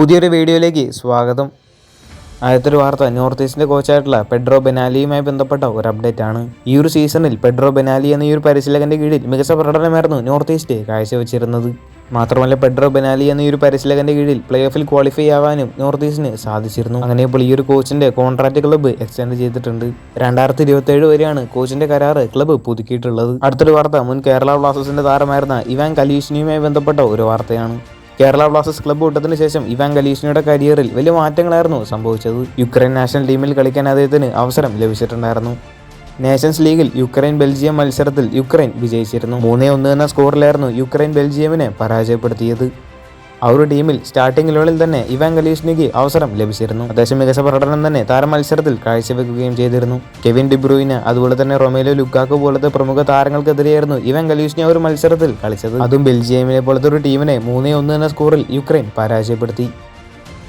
പുതിയൊരു വീഡിയോയിലേക്ക് സ്വാഗതം. ആദ്യത്തെ വാർത്ത നോർത്ത് ഈസ്റ്റിൻ്റെ കോച്ചായിട്ടുള്ള പെഡ്രോ ബെനാലിയുമായി ബന്ധപ്പെട്ട ഒരു അപ്ഡേറ്റ് ആണ്. ഈ ഒരു സീസണിൽ പെഡ്രോ ബെനാലി എന്ന ഈ ഒരു പരിശീലകന്റെ കീഴിൽ മികച്ച പ്രകടനമായിരുന്നു നോർത്ത് ഈസ്റ്റ് കാഴ്ചവെച്ചിരുന്നത്. മാത്രമല്ല പെഡ്രോ ബെനാലി എന്ന ഈ ഒരു പരിശീലകന്റെ കീഴിൽ പ്ലേ ഓഫിൽ ക്വാളിഫൈ ആവാനും നോർത്ത് ഈസ്റ്റിന് സാധിച്ചിരുന്നു. അങ്ങനെ ഇപ്പോൾ ഈ ഒരു കോച്ചിന്റെ കോൺട്രാക്ട് ക്ലബ്ബ് എക്സ്റ്റെൻഡ് ചെയ്തിട്ടുണ്ട്. 2027 വരെയാണ് കോച്ചിന്റെ കരാറ് ക്ലബ്ബ് പുതുക്കിയിട്ടുള്ളത്. അടുത്തൊരു വാർത്ത മുൻ കേരള ബ്ലാസ്റ്റേഴ്സിന്റെ താരമായിരുന്ന ഇവാൻ കലീഷിനിയുമായി ബന്ധപ്പെട്ട ഒരു വാർത്തയാണ്. കേരള ബ്ലാസ്റ്റേഴ്സ് ക്ലബ്ബ് വിട്ടതിന് ശേഷം ഇവാൻ കലീഷിനിയുടെ കരിയറിൽ വലിയ മാറ്റങ്ങളായിരുന്നു സംഭവിച്ചത്. യുക്രൈൻ നാഷണൽ ടീമിൽ കളിക്കാൻ അദ്ദേഹത്തിന് അവസരം ലഭിച്ചിട്ടുണ്ടായിരുന്നു. നേഷൻസ് ലീഗിൽ യുക്രൈൻ ബെൽജിയം മത്സരത്തിൽ യുക്രൈൻ വിജയിച്ചിരുന്നു. 3-1 എന്ന സ്കോറിലായിരുന്നു യുക്രൈൻ ബെൽജിയമിനെ പരാജയപ്പെടുത്തിയത്. ആ ഒരു ടീമിൽ സ്റ്റാർട്ടിംഗ് ലെവലിൽ തന്നെ ഇവാൻ കലീഷിനിക്ക് അവസരം ലഭിച്ചിരുന്നു. അത്യാവശ്യം മികച്ച പ്രകടനം തന്നെ താരം മത്സരത്തിൽ കാഴ്ചവെക്കുകയും ചെയ്തിരുന്നു. കെവിൻ ഡിബ്രൂയിന അതുപോലെ തന്നെ റൊമേലോ ലുക്കാക്കോ പോലത്തെ പ്രമുഖ താരങ്ങൾക്കെതിരെയായിരുന്നു ഇവാൻ കലീഷിനി ആ ഒരു മത്സരത്തിൽ കളിച്ചത്. അതും ബെൽജിയമിനെ പോലത്തെ ഒരു ടീമിനെ 3-1 എന്ന സ്കോറിൽ യുക്രൈൻ പരാജയപ്പെടുത്തി.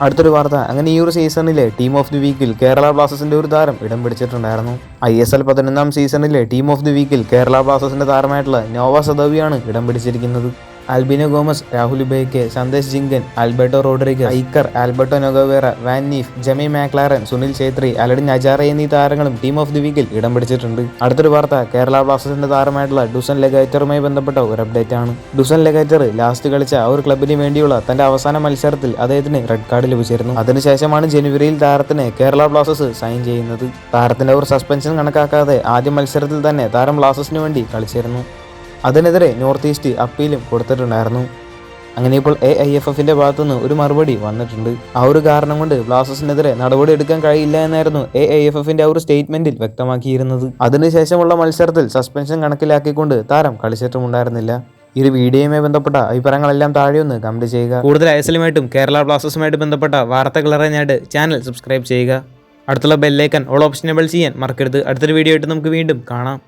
അടുത്തൊരു വാർത്ത, അങ്ങനെ ഈ ഒരു സീസണിലെ ടീം ഓഫ് ദി വീക്കിൽ കേരള ബ്ലാസ്റ്റേഴ്സിന്റെ ഒരു താരം ഇടം പിടിച്ചിട്ടുണ്ടായിരുന്നു. ISL 11ാം സീസണിലെ ടീം ഓഫ് ദി വീക്കിൽ കേരള ബ്ലാസ്റ്റേഴ്സിന്റെ താരമായിട്ടുള്ള നോവ സദവിയാണ് ഇടം പിടിച്ചിരിക്കുന്നത്. Albino Gomes, Rahul Bheke, Sandesh Jhingan, Alberto Rodriguez, Iker, Alberto Noguera, Van Neef, Jamie Maclaren, Sunil Chhetri, Alaaeddine Ajaraie എന്നീ താരങ്ങളും ടീം ഓഫ് ദി വീക്കിൽ ഇടം പിടിച്ചിട്ടുണ്ട്. അടുത്തൊരു വാർത്ത, കേരള ബ്ലാസ്റ്റേഴ്സിന്റെ താരമായിട്ടുള്ള ഡുസൻ ലെഗാറ്ററുമായി ബന്ധപ്പെട്ട ഒരു അപ്ഡേറ്റ് ആണ്. ഡുസൻ ലെഗാറ്റർ ലാസ്റ്റ് കളിച്ച ആ ഒരു ക്ലബിന് വേണ്ടിയുള്ള തന്റെ അവസാന മത്സരത്തിൽ അദ്ദേഹത്തിന് റെഡ് കാർഡ് ലഭിച്ചിരുന്നു. അതിനുശേഷമാണ് ജനുവരിയിൽ താരത്തിന് കേരള ബ്ലാസ്റ്റേഴ്സ് സൈൻ ചെയ്യുന്നത്. താരത്തിന്റെ ഒരു സസ്പെൻഷൻ കണക്കാക്കാതെ ആദ്യ മത്സരത്തിൽ തന്നെ താരം ബ്ലാസ്റ്റേഴ്സിന് വേണ്ടി കളിച്ചിരുന്നു. അതിനെതിരെ നോർത്ത് ഈസ്റ്റ് അപ്പീലും കൊടുത്തിട്ടുണ്ടായിരുന്നു. അങ്ങനെ ഇപ്പോൾ AIFFന്റെ ഭാഗത്തുനിന്ന് ഒരു മറുപടി വന്നിട്ടുണ്ട്. ആ ഒരു കാരണം കൊണ്ട് ബ്ലാസ്റ്റേഴ്സിനെതിരെ നടപടി എടുക്കാൻ കഴിയില്ല എന്നായിരുന്നു AIFFന്റെ ആ ഒരു സ്റ്റേറ്റ്മെന്റിൽ വ്യക്തമാക്കിയിരുന്നത്. അതിനുശേഷമുള്ള മത്സരത്തിൽ സസ്പെൻഷൻ കണക്കിലാക്കിക്കൊണ്ട് താരം കളിച്ചിട്ടുമുണ്ടായിരുന്നില്ല. ഈ ഒരു വീഡിയോയുമായി ബന്ധപ്പെട്ട അഭിപ്രായങ്ങളെല്ലാം താഴെ ഒന്ന് കമന്റ് ചെയ്യുക. കൂടുതൽ ISLുമായിട്ടും കേരള ബ്ലാസ്റ്റേഴ്സുമായിട്ട് ബന്ധപ്പെട്ട വാർത്തകൾ അറിയാനായിട്ട് ചാനൽ സബ്സ്ക്രൈബ് ചെയ്യുക. അടുത്തുള്ള ബെല്ലൈക്കൺ ഓൾ ഓപ്ഷൻ എനേബിൾ ചെയ്യാൻ മറക്കരുത്. അടുത്തൊരു വീഡിയോ ആയിട്ട് നമുക്ക് വീണ്ടും കാണാം.